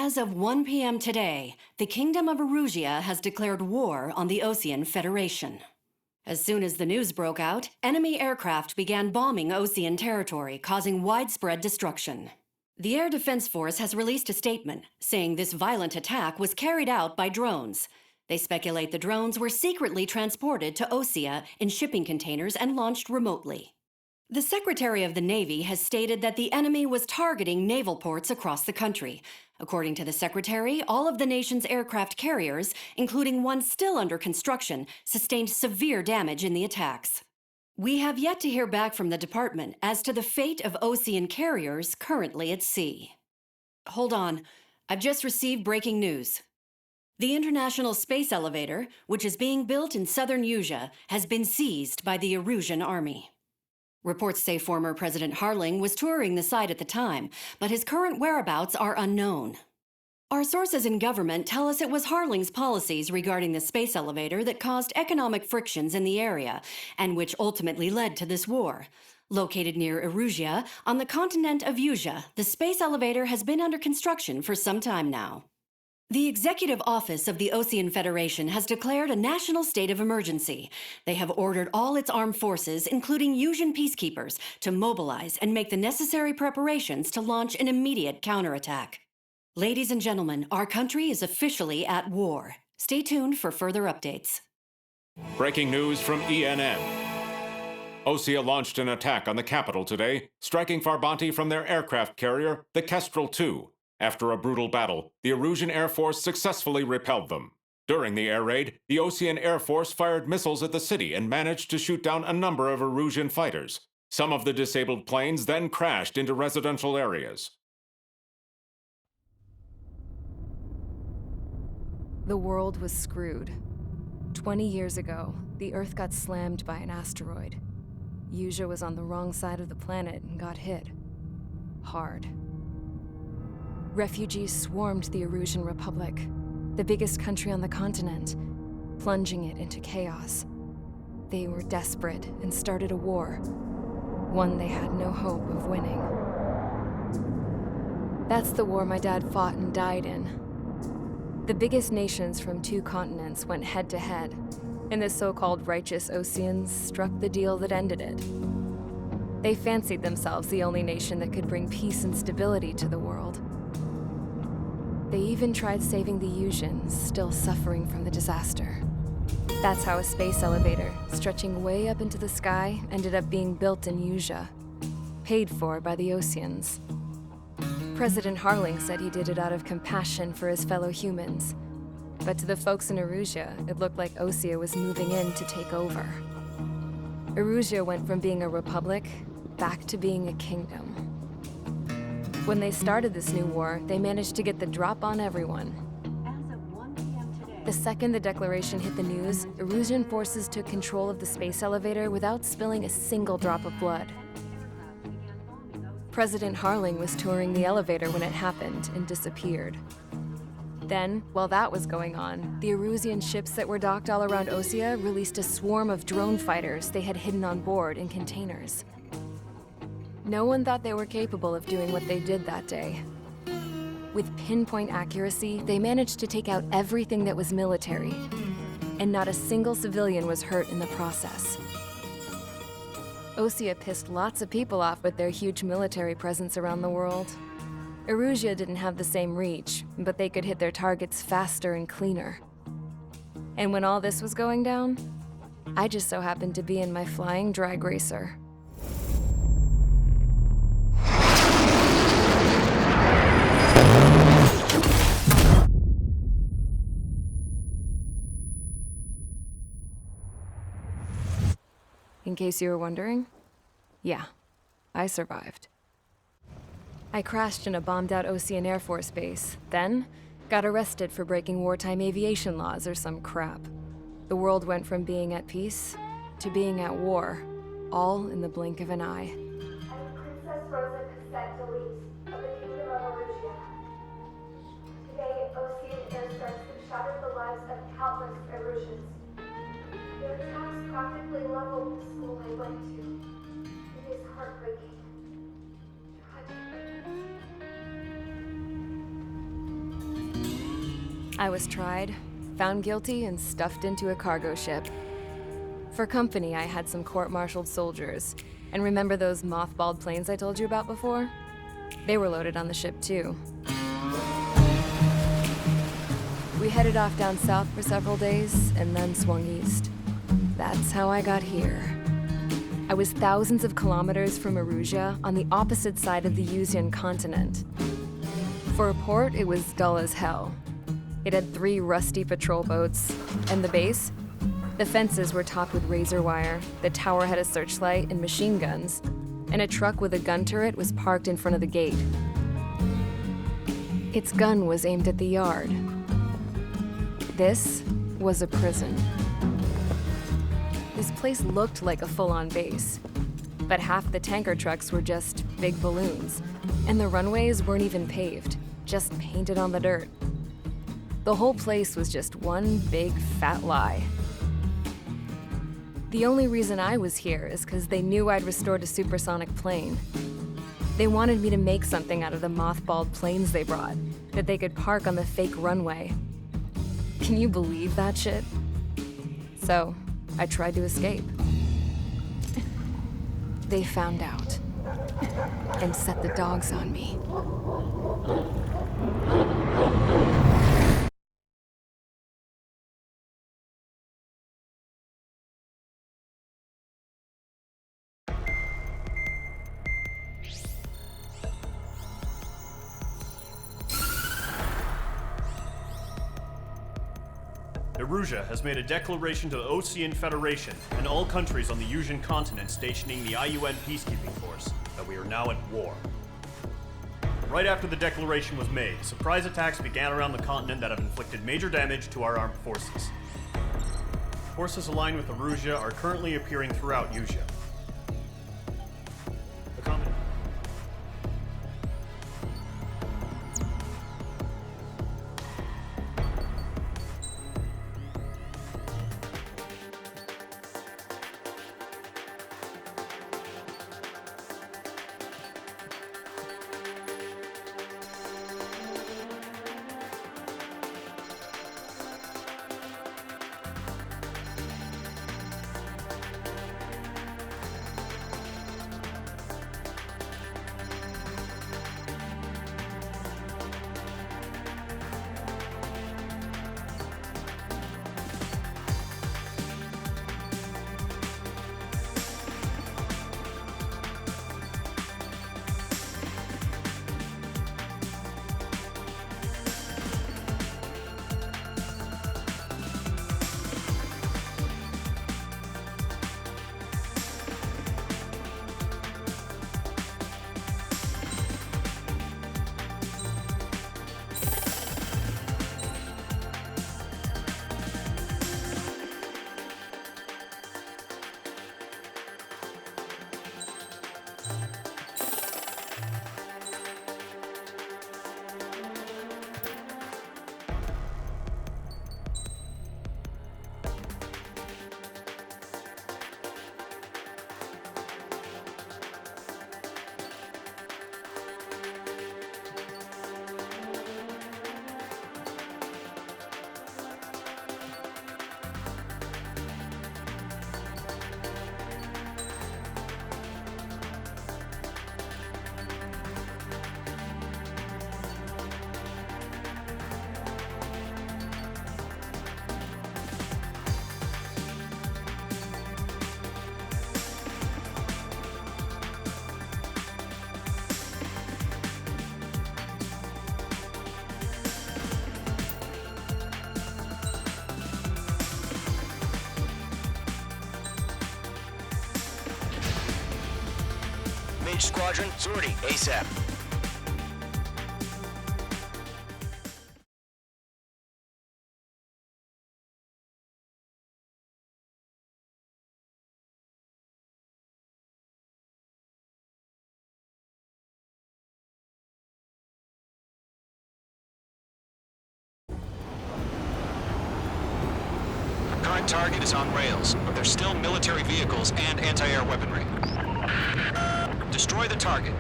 As of 1 p.m. today, the Kingdom of Erusia has declared war on the Osean Federation. As soon as the news broke out, enemy aircraft began bombing Osean territory, causing widespread destruction. The Air Defense Force has released a statement saying this violent attack was carried out by drones. They speculate the drones were secretly transported to Osea in shipping containers and launched remotely. The Secretary of the Navy has stated that the enemy was targeting naval ports across the country. According to the Secretary, all of the nation's aircraft carriers, including one still under construction, sustained severe damage in the attacks. We have yet to hear back from the department as to the fate of Osean carriers currently at sea. Hold on, I've just received breaking news. The International Space Elevator, which is being built in southern Usea, has been seized by the Erusian army. Reports say former President Harling was touring the site at the time, but his current whereabouts are unknown. Our sources in government tell us it was Harling's policies regarding the space elevator that caused economic frictions in the area, and which ultimately led to this war. Located near Erusia, on the continent of Usea, the space elevator has been under construction for some time now. The Executive Office of the Osean Federation has declared a national state of emergency. They have ordered all its armed forces, including Usian peacekeepers, to mobilize and make the necessary preparations to launch an immediate counterattack. Ladies and gentlemen, our country is officially at war. Stay tuned for further updates. Breaking news from ENN. Osea launched an attack on the capital today, striking Farbanti from their aircraft carrier, the Kestrel II. After a brutal battle, the Erusian Air Force successfully repelled them. During the air raid, the Osean Air Force fired missiles at the city and managed to shoot down a number of Erusian fighters. Some of the disabled planes then crashed into residential areas. The world was screwed. 20 years ago, the Earth got slammed by an asteroid. Usea was on the wrong side of the planet and got hit. Hard. Refugees swarmed the Erusian Republic, the biggest country on the continent, plunging it into chaos. They were desperate and started a war, one they had no hope of winning. That's the war my dad fought and died in. The biggest nations from 2 continents went head-to-head, and the so-called righteous Oseans struck the deal that ended it. They fancied themselves the only nation that could bring peace and stability to the world. They even tried saving the Usians, still suffering from the disaster. That's how a space elevator, stretching way up into the sky, ended up being built in Usea, paid for by the Oseans. President Harling said he did it out of compassion for his fellow humans. But to the folks in Erusia, it looked like Osea was moving in to take over. Erusia went from being a republic back to being a kingdom. When they started this new war, they managed to get the drop on everyone. As of 1 p.m. today, The second the declaration hit the news, Erusian forces took control of the space elevator without spilling a single drop of blood. President Harling was touring the elevator when it happened and disappeared. Then, while that was going on, the Erusian ships that were docked all around Osea released a swarm of drone fighters they had hidden on board in containers. No one thought they were capable of doing what they did that day. With pinpoint accuracy, they managed to take out everything that was military, and not a single civilian was hurt in the process. Osea pissed lots of people off with their huge military presence around the world. Erusia didn't have the same reach, but they could hit their targets faster and cleaner. And when all this was going down, I just so happened to be in my flying drag racer. In case you were wondering, yeah, I survived. I crashed in a bombed-out Osean Air Force base, then got arrested for breaking wartime aviation laws or some crap. The world went from being at peace to being at war, all in the blink of an eye. I'm Princess Rosa Cassette Delise of the Kingdom of Erusia. Today, Osean airstrikes have shattered the lives of countless Erusians. Their attacks practically leveled the school I went to. It is heartbreaking. Tragic. I was tried, found guilty, and stuffed into a cargo ship. For company, I had some court-martialed soldiers. And remember those mothballed planes I told you about before? They were loaded on the ship, too. We headed off down south for several days, and then swung east. That's how I got here. I was thousands of kilometers from Erusia, on the opposite side of the Yuzian continent. For a port, it was dull as hell. It had 3 rusty patrol boats, and the base? The fences were topped with razor wire, the tower had a searchlight and machine guns, and a truck with a gun turret was parked in front of the gate. Its gun was aimed at the yard. This was a prison. This place looked like a full-on base, but half the tanker trucks were just big balloons, and the runways weren't even paved, just painted on the dirt. The whole place was just one big fat lie. The only reason I was here is because they knew I'd restored a supersonic plane. They wanted me to make something out of the mothballed planes they brought, that they could park on the fake runway. Can you believe that shit? So, I tried to escape. They found out and set the dogs on me. Erusia has made a declaration to the Ocean Federation and all countries on the Yuzian continent stationing the IUN peacekeeping force that we are now at war. Right after the declaration was made, surprise attacks began around the continent that have inflicted major damage to our armed forces. Forces aligned with Erusia are currently appearing throughout Yusia. The continent. Mage Squadron, sortie, ASAP. Current target is on rails, but there's still military vehicles and anti-air weaponry. Destroy the target.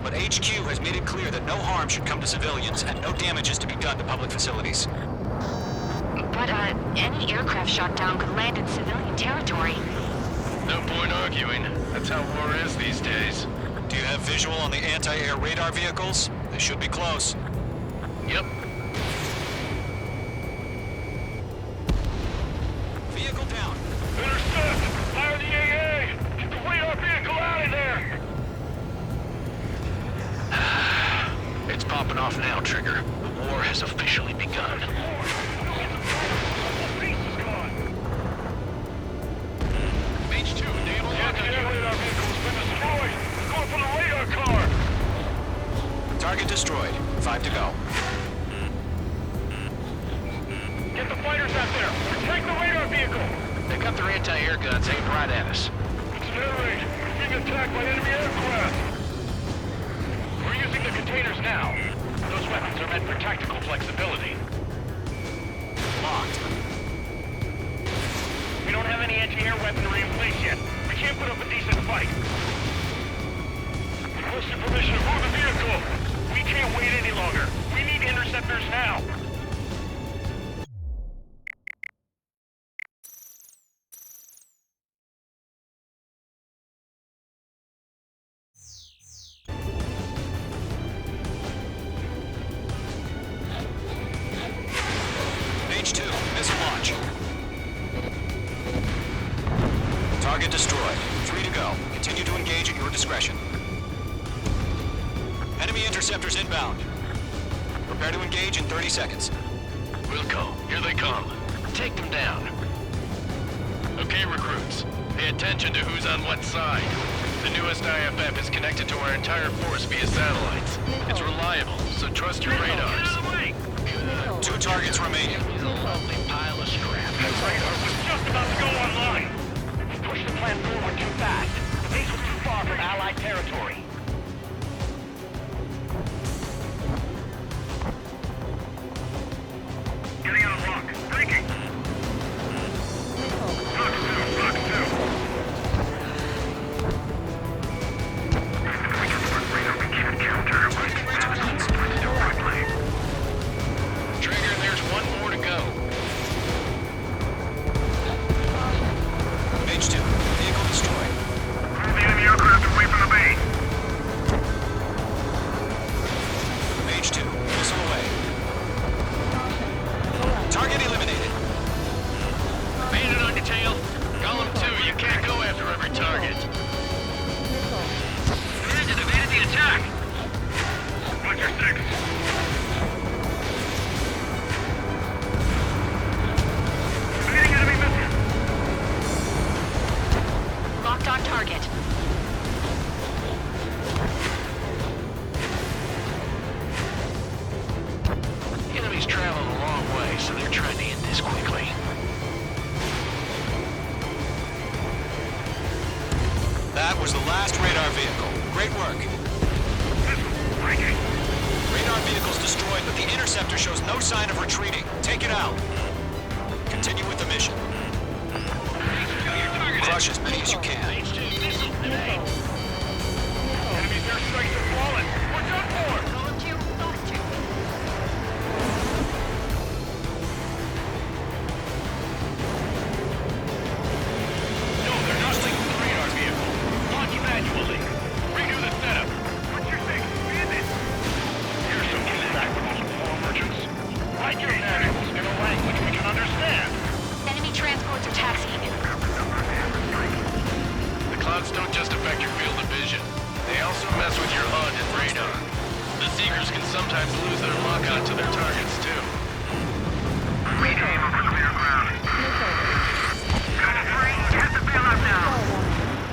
but HQ has made it clear that no harm should come to civilians and no damage is to be done to public facilities. But, any aircraft shot down could land in civilian territory. No point arguing. That's how war is these days. Do you have visual on the anti-air radar vehicles? They should be close. Yep. Vehicle down. Intercept! Fire the AA! Get the radar vehicle out of there! It's popping off now, Trigger. The war has officially begun. H2, naval radar vehicle has been destroyed! Going for the radar car! Target destroyed. 5 to go. Get the fighters out there! Protect the radar vehicle! They got their anti-air guns aimed right at us. It's an air raid. We're being attacked by enemy aircraft. We're using the containers now. Those weapons are meant for tactical flexibility. Locked. We don't have any anti-air weaponry in place yet. We can't put up a decent fight. Requesting permission to move the vehicle. We can't wait any longer. We need interceptors now. H2, missile launch. Target destroyed. 3 to go. Continue to engage at your discretion. Enemy interceptors inbound. Prepare to engage in 30 seconds. Wilco, here they come. Take them down. Okay, recruits. Pay attention to who's on what side. The newest IFF is connected to our entire force via satellites. It's reliable, so trust your radars. 2 targets remaining. He's a lovely pile of scrap. That radar was just about to go online. We pushed the plan forward too fast. The base was too far from Allied territory. Getting on a lock. Breaking. Fox 2, Fox 2. We can put radar we can't counter. Trigger, there's one more to go. H2, vehicle destroyed. Move the enemy aircraft away from the base. H2, missile away. Target eliminated. Bandit on your tail. Column 2, you can't go after every target. Bandit evaded the attack. Roger 6. Evading enemy missile. Locked on target. The enemy's traveling a long way, so they're trying to end this quickly. That was the last radar vehicle. Great work. Radar vehicle's destroyed, but the interceptor shows no sign of retreating. Take it out. Continue with the mission. Crush as many as you can. Enemy's airstrikes are falling. We're done for. Column 2, Fox 2. No, they're not linked to the radar vehicle. Launch manually. Redo the setup. What's your thing? Bandit. Here's some feedback from those war merchants. Write your manuals in a language we can understand. Enemy transports are taxiing in. The clouds don't just affect your field of vision. They also mess with your HUD and radar. The Seekers can sometimes lose their lock-on to their targets, too. We came over clear ground. Column 3, get the bailout now.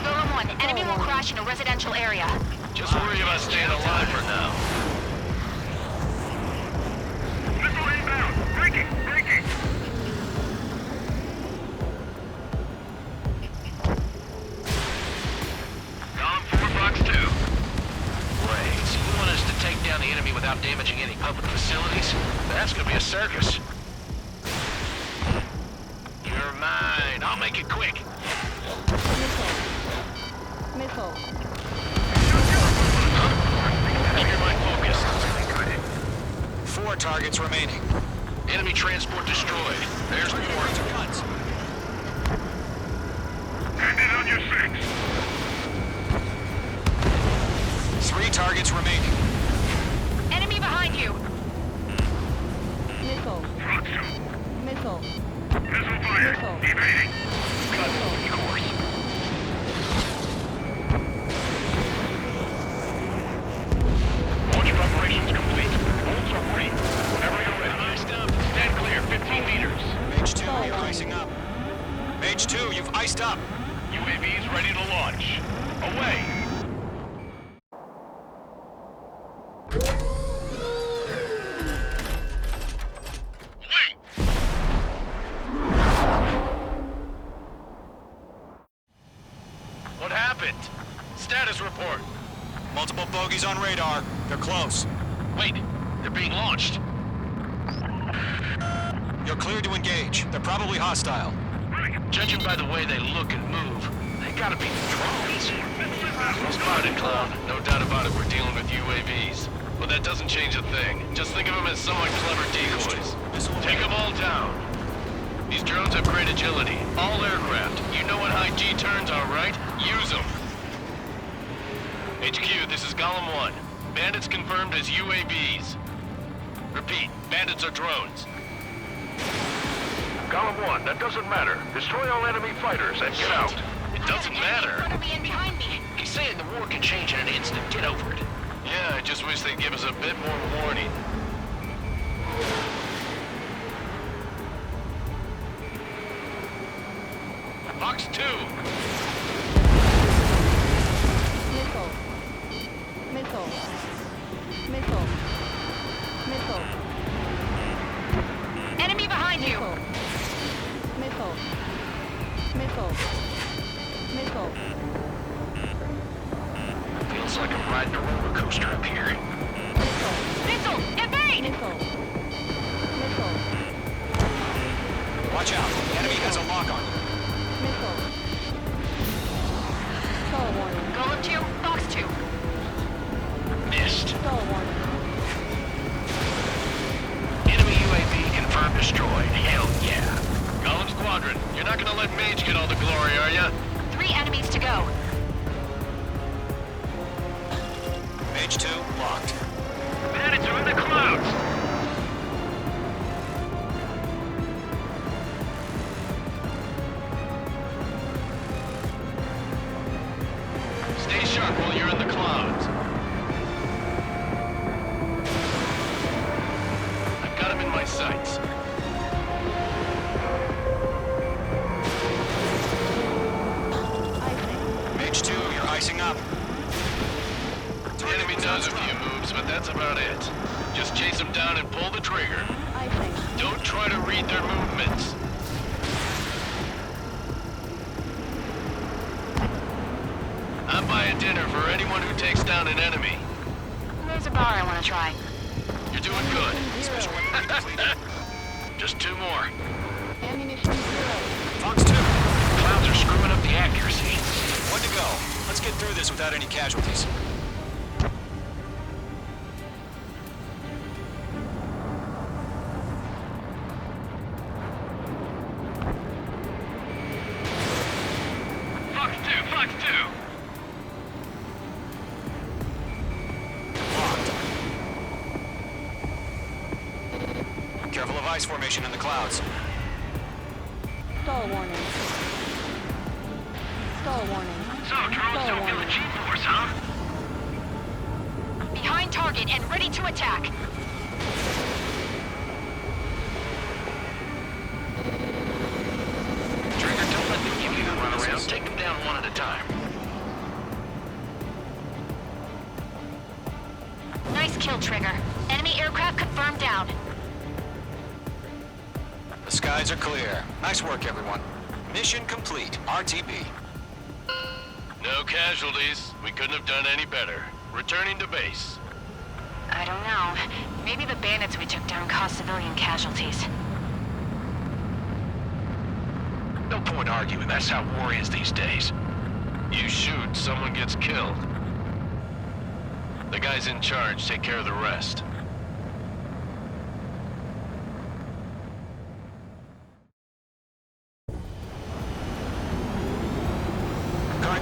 Column 1, enemy will crash in a residential area. Just worry about staying alive for now. Missile inbound. Breaking, breaking. Column 4, Fox 2. Wait, so you want us to take down the enemy without damaging any public facilities? That's gonna be a circus. You're mine. I'll make it quick. Missile. 4 targets remaining. Enemy transport destroyed. There's more. Guns. Landed on your 6. 3 targets remaining. Enemy behind you! Missile. Missile. Missile fire. Missile. Evading. Cut course. Launch preparations complete. Bolts are free. Whenever you're ready. Iced up. Stand clear. 15 meters. Mage 2, you're icing up. Mage 2, you've iced up. UAVs ready to launch. Away. What happened? Status report. Multiple bogeys on radar. They're close. Wait, they're being launched. You're cleared to engage. They're probably hostile. Judging by the way they look and move, they gotta be drones. Well spotted, Clown. No doubt about it, we're dealing with UAVs. But that doesn't change a thing. Just think of them as somewhat clever decoys. Take them all down. These drones have great agility. All aircraft. You know what high G turns are, right? Use them. HQ, this is Golem 1. Bandits confirmed as UAVs. Repeat, bandits are drones. Golem 1, that doesn't matter. Destroy all enemy fighters and get out. It doesn't matter. In front of me and behind me. He's saying the war can change in an instant. Get over it. Yeah, I just wish they'd give us a bit more warning. Fox 2. Missile. Missile. Missile. Missile. Enemy behind you! Missile. Missile. Missile. Feels like I'm riding a roller coaster up here. Missile. Missile! Evade! Missile. Missile. Watch out. The enemy has a lock on you. Missile. Stall warning. Golem 2, Fox 2. Missed. Stall warning. Enemy UAV confirmed destroyed. Hell yeah. Golem Squadron, you're not gonna let Mage get all the glory, are ya? 3 enemies to go. Mage 2, locked. Bandits are in the clouds. Stay sharp while you're in the clouds. I've got him in my sights. Mage 2, you're icing up. The enemy does a few moves, but that's about it. Just chase them down and pull the trigger. Icing. Don't try to read their movements. I'm buying dinner for anyone who takes down an enemy. There's a bar I want to try. You're doing good. Special weapon completed. Just 2 more. Ammunition 0. Fox 2, Clouds are screwing up the accuracy. 1 to go. Let's get through this without any casualties. Fox 2, Fox 2. Locked. Careful of ice formation in the clouds. Stall warning. Stall warning. So, drones don't feel the G-force, huh? Behind target and ready to attack. Trigger, don't let them give you the runaround. Take them down one at a time. Nice kill, Trigger. Enemy aircraft confirmed down. The skies are clear. Nice work, everyone. Mission complete. RTB. No casualties. We couldn't have done any better. Returning to base. I don't know. Maybe the bandits we took down caused civilian casualties. No point arguing. That's how war is these days. You shoot, someone gets killed. The guys in charge take care of the rest.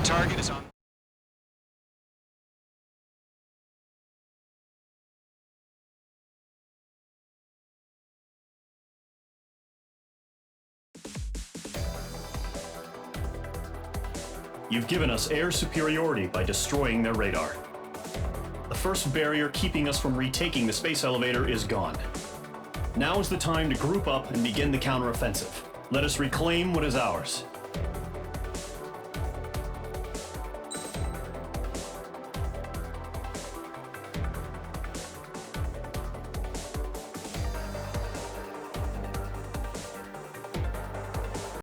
That target is on... You've given us air superiority by destroying their radar. The first barrier keeping us from retaking the space elevator is gone. Now is the time to group up and begin the counteroffensive. Let us reclaim what is ours.